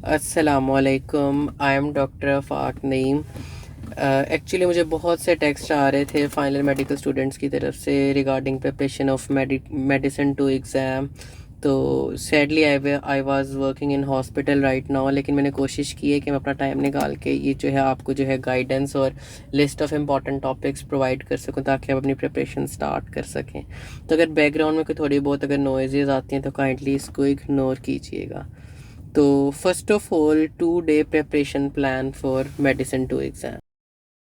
अस्सलामुअलैकुम। I am doctor Afaq Naeem. Actually मुझे बहुत से टेक्स्ट आ रहे थे फाइनल मेडिकल स्टूडेंट्स की तरफ से regarding preparation of medicine to exam. तो sadly I was working in hospital right now, लेकिन मैंने कोशिश की है कि मैं अपना टाइम निकाल के ये जो है आपको जो है गाइडेंस और list of important topics provide कर सकूं ताकि आप अपनी प्रिपरेशन स्टार्ट कर सकें। तो अगर बैकग्राउंड में कोई थोड़ी बहुत अगर नॉइज़ेस आती हैं तो काइंडली इसको इग्नोर कीजिएगा। तो first of all 2 day preparation plan for medicine to exam.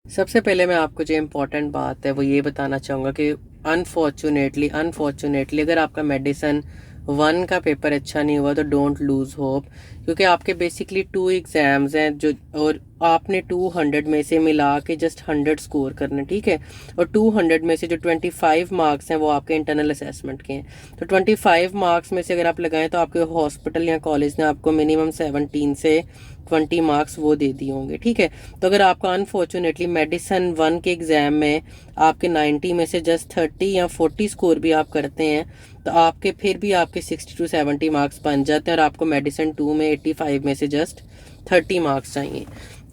सबसे पहले मैं आपको जो इम्पोर्टेंट बात है वो ये बताना चाहूँगा कि अनफॉर्चुनेटली अगर आपका मेडिसिन 1 का पेपर अच्छा नहीं हुआ तो डोंट लूज़ होप, क्योंकि आपके बेसिकली 2 एग्ज़ाम्स हैं जो, और आपने 200 में से मिला के जस्ट 100 स्कोर करना, ठीक है। और 200 में से जो 25 मार्क्स हैं वो आपके इंटरनल असेसमेंट के हैं। तो 25 मार्क्स में से अगर आप लगाएं तो आपके हॉस्पिटल या कॉलेज ने आपको मिनिमम 17 से 20 मार्क्स वो दे दिए होंगे, ठीक है। तो अगर आपका अनफॉर्चुनेटली मेडिसिन 1 के एग्ज़ाम में आपके 90 में से जस्ट 30 या 40 स्कोर भी आप करते हैं तो आपके फिर भी आपके 60 to 70 मार्क्स बन जाते हैं, और आपको मेडिसिन 2 में 85 में से जस्ट 30 मार्क्स चाहिए।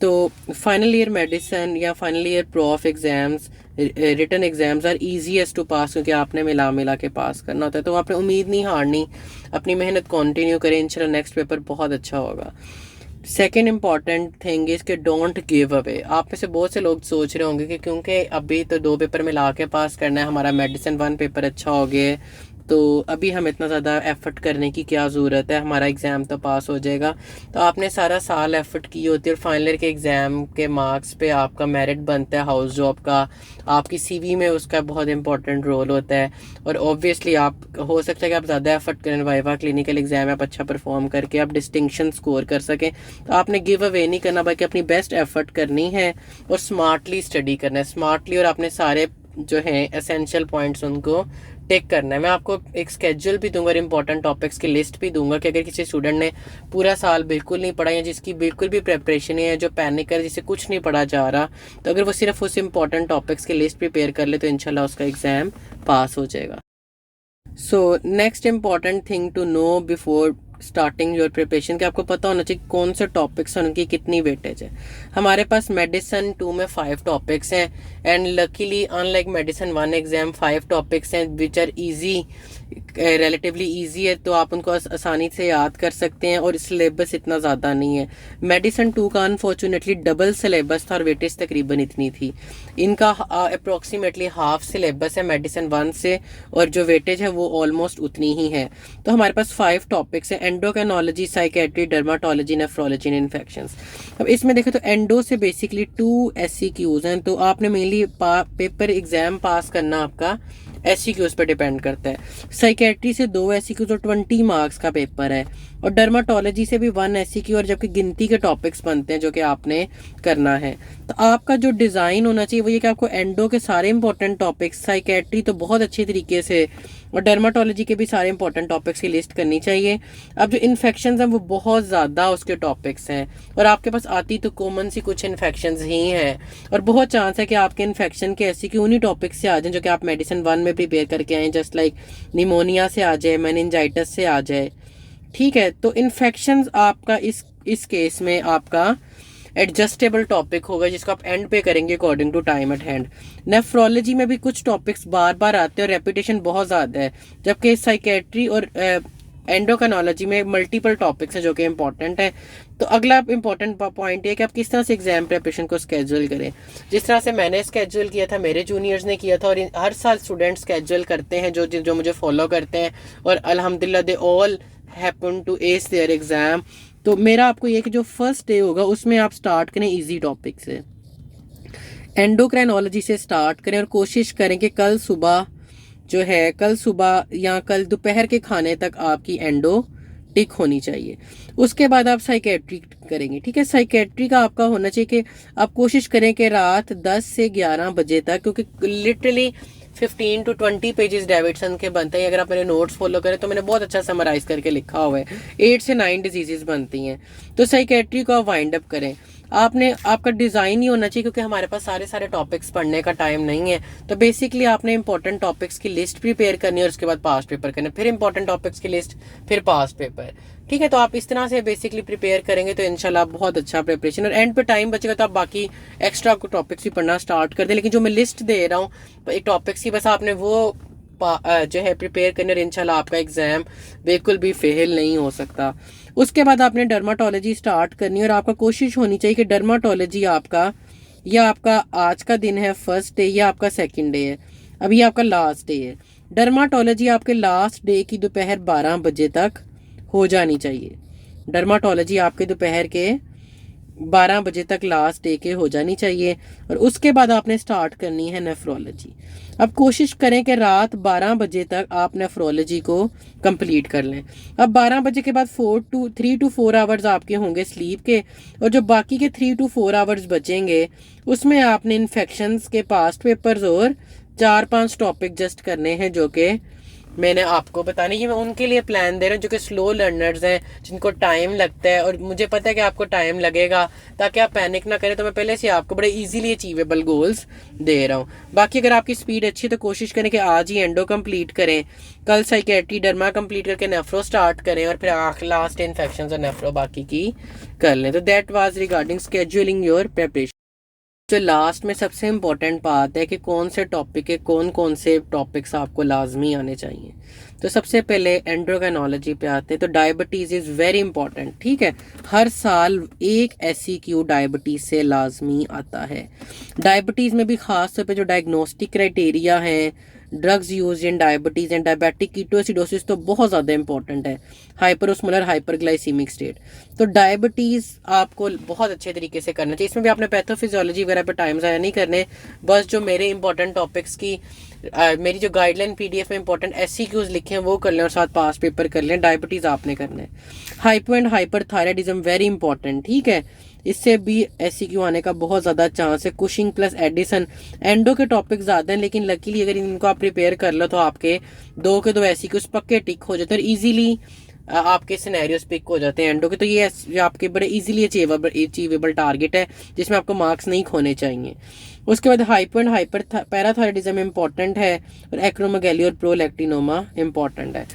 तो फाइनल ईयर मेडिसिन या final year prof exams, written exams are easiest to pass, क्योंकि आपने मिला के पास करना होता है। तो आपने उम्मीद नहीं हारनी, अपनी मेहनत कंटिन्यू करें, इंशाल्लाह नेक्स्ट पेपर बहुत अच्छा होगा। सेकेंड इम्पॉर्टेंट थिंग इज़ कि डोंट गिव अवे। आप में से बहुत से लोग सोच रहे होंगे कि क्योंकि अभी तो 2 पेपर मिला के पास करना है, हमारा मेडिसिन 1 पेपर अच्छा हो गया है तो अभी हम इतना ज़्यादा एफ़र्ट करने की क्या ज़रूरत है, हमारा एग्ज़ाम तो पास हो जाएगा। तो आपने सारा साल एफ़र्ट की होती है और फाइनल ईयर के एग्ज़ाम के मार्क्स पे आपका मेरिट बनता है हाउस जॉब का, आपकी सीवी में उसका बहुत इंपॉर्टेंट रोल होता है। और ऑब्वियसली आप हो सकता है कि आप ज़्यादा एफ़र्ट करें, वाइवा क्लिनिकल एग्ज़ाम आप अच्छा परफॉर्म करके आप डिस्टिंक्शन स्कोर कर सकें। तो आपने गिव अवे नहीं करना, बल्कि अपनी बेस्ट एफ़र्ट करनी है और स्मार्टली स्टडी करना है, स्मार्टली, और आपने सारे जो हैं एसेंशियल पॉइंट्स उनको टिक करना है। मैं आपको एक स्केड्यूल भी दूंगा और इम्पोर्टेंट टॉपिक्स की लिस्ट भी दूंगा कि अगर किसी स्टूडेंट ने पूरा साल बिल्कुल नहीं पढ़ा या जिसकी बिल्कुल भी प्रिपरेशन है, जो पैनिक है, जिसे कुछ नहीं पढ़ा जा रहा, तो अगर वो सिर्फ उस इम्पोर्टेंट टॉपिक्स की लिस्ट प्रिपेयर कर ले तो इंशाल्लाह उसका एग्ज़ाम पास हो जाएगा। So next important thing to know before starting your preparation, कि आपको पता होना चाहिए कौन से टॉपिक्स हैं, उनकी कितनी वेटेज है। हमारे पास मेडिसिन 2 में 5 टॉपिक्स हैं, and luckily unlike medicine 1 exam 5 topics हैं which are easy, relatively easy है, तो आप उनको आसानी से याद कर सकते हैं और सिलेबस इतना ज़्यादा नहीं है। मेडिसिन 2 का अनफॉर्चुनेटली डबल सिलेबस था और वेटेज तकरीबन इतनी थी। इनका अप्रोक्सीमेटली हाफ सिलेबस है मेडिसिन 1 से, और जो वेटेज है वो ऑलमोस्ट उतनी ही है। तो हमारे पास 5 टॉपिक्स हैं: endocrinology, psychiatry, dermatology, nephrology and infections. अब इसमें देखें तो एंडो से बेसिकली 2 SCQs हैं, तो आपने मेनली पेपर एग्जाम पास करना आपका SCQs पर डिपेंड करता है। साइकेट्री से 2 SCQs और 20 मार्क्स का पेपर है, और डर्माटोलॉजी से भी 1 SCQ, और जबकि गिनती के टॉपिक्स बनते हैं जो कि आपने करना है। तो आपका जो डिज़ाइन होना चाहिए वो ये कि आपको एंडो के सारे इंपॉर्टेंट टॉपिक्स, साइकेट्री तो बहुत अच्छे तरीके से, और डर्माटोलॉजी के भी सारे इंपॉर्टेंट टॉपिक्स की लिस्ट करनी चाहिए। अब जो इन्फेक्शंस हैं वो बहुत ज़्यादा उसके टॉपिक्स हैं, और आपके पास आती तो कॉमन सी कुछ इन्फेक्शंस ही हैं, और बहुत चांस है कि आपके इन्फेक्शन के SCQ उन्हीं टॉपिक्स से आ जाएं जो कि आप मेडिसिन 1 में प्रिपेयर करके आए, जस्ट लाइक निमोनिया से आ जाए, मेनिंजाइटिस से आ जाए, ठीक है। तो इन्फेक्शंस आपका इस केस में आपका एडजस्टेबल टॉपिक होगा जिसको आप एंड पे करेंगे according to time at hand. Nephrology में भी कुछ टॉपिक्स बार बार आते हैं और रेपिटेशन बहुत ज़्यादा है, जबकि साइकेट्री और एंडोक्राइनोलॉजी में मल्टीपल टॉपिक्स हैं जो कि इंपॉर्टेंट है। तो अगला इंपॉर्टेंट पॉइंट ये कि आप किस तरह से एग्जाम प्रिपरेशन को स्केड्यूल करें। जिस तरह से मैंने स्केड्यूल किया था, मेरे जूनियर्स ने किया था, और हर साल स्टूडेंट स्केड्यूल करते हैं जो मुझे फॉलो करते हैं, और अल्हम्दुलिल्लाह they all happen to ace their exam. तो मेरा आपको ये कि जो फर्स्ट डे होगा उसमें आप स्टार्ट करें इजी टॉपिक से, एंडोक्राइनोलॉजी से स्टार्ट करें, और कोशिश करें कि कल सुबह या कल दोपहर के खाने तक आपकी एंडो टिक होनी चाहिए। उसके बाद आप साइकेट्री करेंगे, ठीक है। साइकेट्री का आपका होना चाहिए कि आप कोशिश करें कि रात 10 से 11 बजे तक, क्योंकि लिटरली 15 to 20 पेजेस डेविडसन के बनते हैं। अगर आप मेरे नोट्स फॉलो करें तो मैंने बहुत अच्छा समराइज करके लिखा हुआ है, 8 से 9 डिजीजेस बनती हैं। तो साइकेट्री को आप वाइंड अप करें। आपका डिज़ाइन ही होना चाहिए, क्योंकि हमारे पास सारे टॉपिक्स पढ़ने का टाइम नहीं है। तो बेसिकली आपने इंपॉर्टेंट टॉपिक्स की लिस्ट प्रिपेयर करनी है और उसके बाद पास्ट पेपर करना, फिर इंपॉर्टेंट टॉपिक्स की लिस्ट, फिर पास्ट पेपर। ठीक है। तो आप इस तरह से बेसिकली प्रिपेयर करेंगे तो इंशाल्लाह बहुत अच्छा प्रिपरेशन, और एंड पे टाइम बचेगा तो आप बाकी एक्स्ट्रा टॉपिक्स भी पढ़ना स्टार्ट कर दें। लेकिन जो मैं लिस्ट दे रहा हूँ एक टॉपिक्स की, बस आपने वो जो है प्रिपेयर करने, और इंशाल्लाह आपका एग्जाम बिल्कुल भी फेल नहीं हो सकता। उसके बाद आपने डर्माटोलॉजी स्टार्ट करनी है, और आपका कोशिश होनी चाहिए कि डर्माटोलॉजी आपका, या आपका आज का दिन है फर्स्ट डे या आपका सेकंड डे है, अभी आपका लास्ट डे है। डर्माटोलॉजी आपके लास्ट डे की दोपहर 12 बजे तक हो जानी चाहिए। डर्माटोलॉजी आपके दोपहर के 12 बजे तक लास्ट डे के हो जानी चाहिए, और उसके बाद आपने स्टार्ट करनी है नेफ्रोलॉजी। अब कोशिश करें कि रात 12 बजे तक आप नेफ्रोलॉजी को कंप्लीट कर लें। अब 12 बजे के बाद 3 to 4 आवर्स आपके होंगे स्लीप के, और जो बाकी के 3 to 4 आवर्स बचेंगे उसमें आपने इन्फेक्शंस के पास्ट पेपर्स और 4-5 टॉपिक जस्ट करने हैं, जो कि मैंने आपको बताने, ये मैं उनके लिए प्लान दे रहा हूँ जो कि स्लो लर्नर्स हैं, जिनको टाइम लगता है, और मुझे पता है कि आपको टाइम लगेगा, ताकि आप पैनिक ना करें। तो मैं पहले से आपको बड़े इजीली अचीवेबल गोल्स दे रहा हूँ। बाकी अगर आपकी स्पीड अच्छी है तो कोशिश करें कि आज ही एंडो कंप्लीट करें, कल साइकेट्री डर्मा कंप्लीट करके नेफ्रो स्टार्ट करें, और फिर लास्ट इन्फेक्शन और नेफ्रो बाकी की कर लें। तो that was regarding scheduling your preparation. जो लास्ट में सबसे इम्पोर्टेंट बात है कि कौन से टॉपिक है, कौन कौन से टॉपिक्स आपको लाजमी आने चाहिए। तो सबसे पहले एंड्रोक्राइनोलॉजी पे आते हैं। तो डायबिटीज़ इज़ वेरी इंपॉर्टेंट, ठीक है। हर साल एक SCQ डायबिटीज़ से लाजमी आता है। डायबिटीज़ में भी ख़ास तौर पे जो डायग्नोस्टिक क्राइटेरिया हैं, drugs use in diabetes and diabetic ketoacidosis तो बहुत ज़्यादा इंपॉर्टेंट है। हाइपरोस्मोलर हाइपरग्लाइसीमिक स्टेट, तो डायबिटीज़ आपको बहुत अच्छे तरीके से करना चाहिए। इसमें भी आपने पैथोफिजियोलॉजी वगैरह पे टाइम ज़ाया नहीं करने, बस जो मेरे इंपॉर्टेंट टॉपिक्स की मेरी जो गाइडलाइन PDF में इंपॉर्टेंट SCQs लिखे हैं वो कर लें, और साथ पास पेपर कर लें। डायबिटीज़ आपने करना है। Hypo and hyper thyroidism very important, ठीक है। इससे भी SCQ आने का बहुत ज़्यादा चांस है। कुशिंग प्लस एडिसन, एंडो के टॉपिक ज़्यादा हैं, लेकिन लकीली अगर इनको आप प्रिपेयर कर लो तो आपके 2 के 2 SCQs पक्के टिक हो जाते हैं, और ईजीली आपके सिनेरियोस पिक हो जाते हैं एंडो के। तो ये आपके बड़े इजीली अचीवेबल टारगेट है, जिसमें आपको मार्क्स नहीं खोने चाहिए। उसके बाद hypo and hyper parathyroidism important है, और एक्रोमेगैली और प्रोलैक्टिनोमा इंपॉर्टेंट है।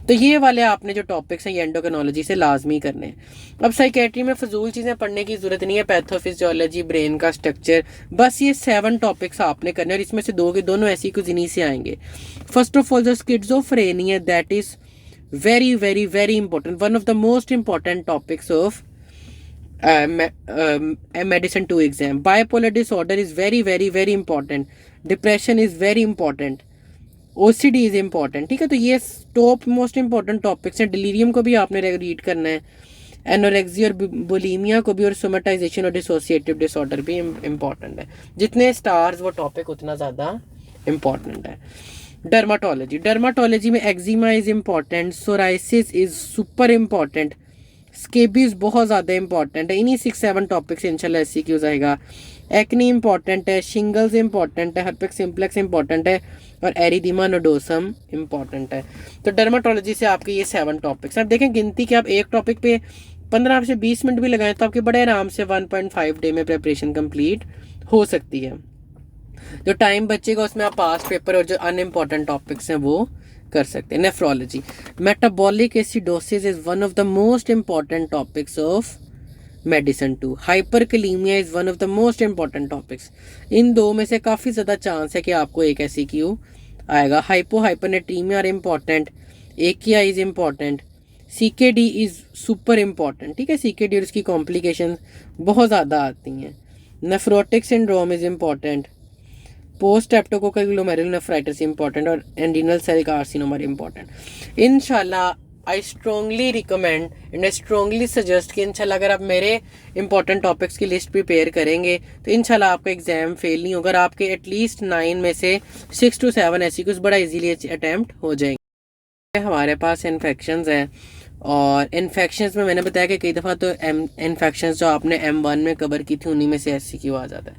तो ये वाले आपने जो टॉपिक्स हैं ये एंडोक्राइनोलॉजी से लाजमी करने हैं। अब साइकेट्री में फजूल चीज़ें पढ़ने की जरूरत नहीं है। पैथोफिजियोलॉजी, ब्रेन का स्ट्रक्चर, बस ये 7 टॉपिक्स आपने करने, और इसमें से 2 के दोनों ऐसी कुछ इन्हीं से आएंगे। First of all the schizophrenia, that is very very very important, one of the most important topics of medicine 2 exam. Bipolar disorder is very very very important. Depression is very important. OCD is important, ठीक है। तो ये top most important topics हैं। Delirium को भी आपने read करना है, एनोरेक्सिया और बुलिमिया को भी, और सोमेटाइजेशन और डिसोसिएटिव डिसऑर्डर भी इम्पॉर्टेंट है। जितने स्टार्स वो टॉपिक उतना ज़्यादा इम्पॉर्टेंट है। डर्माटोलॉजी में eczema is important, psoriasis is super important, scabies बहुत ज़्यादा इंपॉर्टेंट है। इन्हीं 6-7 टॉपिक से इंशाल्लाह SCQs आएगा। एक्नी इंपॉर्टेंट है, शिंगल्स इंपॉर्टेंट है, हर्पेक्स सिम्प्लेक्स इंपॉर्टेंट है, और एरिदीमा नोडोसम इंपॉर्टेंट है। तो डर्माटोलॉजी से आपके ये 7 टॉपिक्स। अब देखें गिनती कि आप एक टॉपिक पे 15 से 20 मिनट भी लगाएं तो आपके बड़े आराम से 1.5 डे में प्रिपरेशन कंप्लीट हो सकती है। जो टाइम बचेगा उसमें आप पास्ट पेपर और जो अनइम्पॉर्टेंट टॉपिक्स हैं वो कर सकते हैं। Nephrology, metabolic acidosis is one of the most important topics of medicine 2। Hyperkalaemia is one of the most important topics. इन 2 में से काफ़ी ज़्यादा चांस है कि आपको एक SCQ आएगा। Hypo hypernatraemia are important, AKI is important, CKD is super important, ठीक है। CKD और उसकी कॉम्प्लिकेशन बहुत ज़्यादा आती हैं। Nephrotic syndrome is important, post streptococcal glomerulonephritis important, और एंडिनल सेल कार्सिनोमा इंपॉर्टेंट। इंशाल्लाह आई strongly recommend and I strongly suggest कि इंशाल्लाह अगर आप मेरे इंपॉर्टेंट टॉपिक्स की लिस्ट प्रिपेयर करेंगे तो इंशाल्लाह आपका एग्जाम फेल नहीं होगा। अगर आपके एटलीस्ट 9 में से 6 to 7 SCQs बड़ा इजीली अटैम्प्ट हो जाएंगे। हमारे पास इन्फेक्शंस हैं, और इन्फेक्शंस में मैंने बताया कि कई दफ़ा तो इन्फेक्शंस जो आपने M1 में कवर की थी उन्हीं में से SCQ आ जाता है।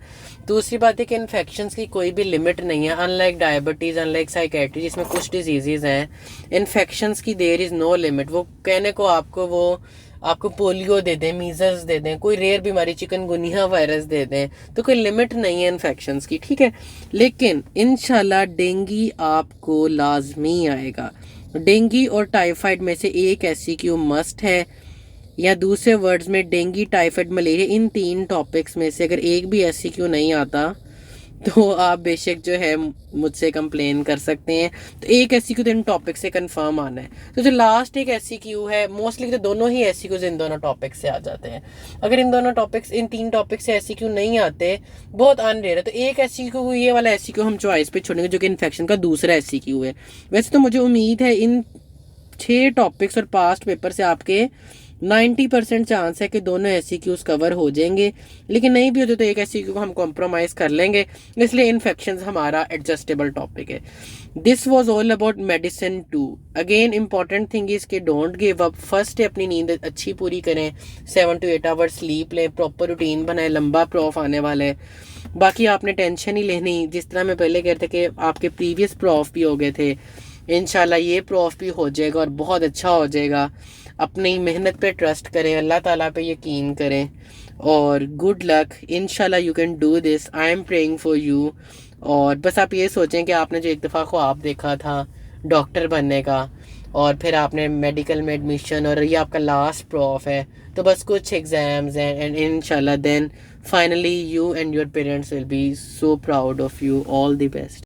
दूसरी बात है कि इन्फेक्शंस की कोई भी लिमिट नहीं है, अनलाइक डायबिटीज़, अनलाइक साइकेट्री जिसमें कुछ डिजीज़ हैं, इन्फेक्शंस की देयर इज़ नो लिमिट। वो कहने को आपको पोलियो दे दें, मीजल्स दे दें, कोई रेयर बीमारी चिकनगुनिया वायरस दे दें, तो कोई लिमिट नहीं है इन्फेक्शंस की, ठीक है। लेकिन इंशाल्लाह डेंगू आपको लाजमी आएगा। डेंगू और टाइफाइड में से एक एससीक्यू मस्ट है, या दूसरे वर्ड्स में डेंगू, टाइफाइड, मलेरिया, इन 3 टॉपिक्स में से अगर एक भी एससीक्यू नहीं आता तो आप बेशक जो है मुझसे कंप्लेन कर सकते हैं। तो एक एससीक्यू तो इन टॉपिक से कंफर्म आना है। तो जो लास्ट एक एससीक्यू है, मोस्टली तो दोनों ही एससीक्यूज इन दोनों टॉपिक से आ जाते हैं। अगर इन दोनों टॉपिक्स, इन 3 टॉपिक से एससीक्यू नहीं आते, बहुत अनरेयर है, तो एक एससीक्यू, ये वाला एससीक्यू हम चॉइस पे छोड़ेंगे जो कि इन्फेक्शन का दूसरा एससीक्यू है। वैसे तो मुझे उम्मीद है इन 6 टॉपिक्स और पास्ट पेपर से आपके 90% चांस है कि दोनों एससीक्यूज कवर हो जाएंगे, लेकिन नहीं भी होते तो एक एससीक्यू को हम कॉम्प्रोमाइज़ कर लेंगे, इसलिए इन्फेक्शन हमारा एडजस्टेबल टॉपिक है। This was all about medicine 2। Again important thing is कि डोंट गिव अप। फर्स्ट अपनी नींद अच्छी पूरी करें, 7 to 8 आवर्स स्लीप लें, प्रॉपर रूटीन बनाएं, लंबा प्रॉफ आने वाला है। बाकी आपने टेंशन ही लेनी, जिस तरह मैं पहले कह रहे थे कि आपके प्रीवियस प्रॉफ भी हो गए थे, इंशाल्लाह ये प्रॉफ भी हो जाएगा और बहुत अच्छा हो जाएगा। अपनी मेहनत पे ट्रस्ट करें, अल्लाह ताला पे यकीन करें, और गुड लक। इंशाल्लाह you can do this, I am praying for you. और बस आप ये सोचें कि आपने जो एक दफ़ा ख्वाब देखा था डॉक्टर बनने का, और फिर आपने मेडिकल में एडमिशन, और ये आपका लास्ट प्रॉफ है, तो बस कुछ एग्ज़ाम्स हैं, एंड इंशाल्लाह then finally you and your parents will be so proud of you. All the best.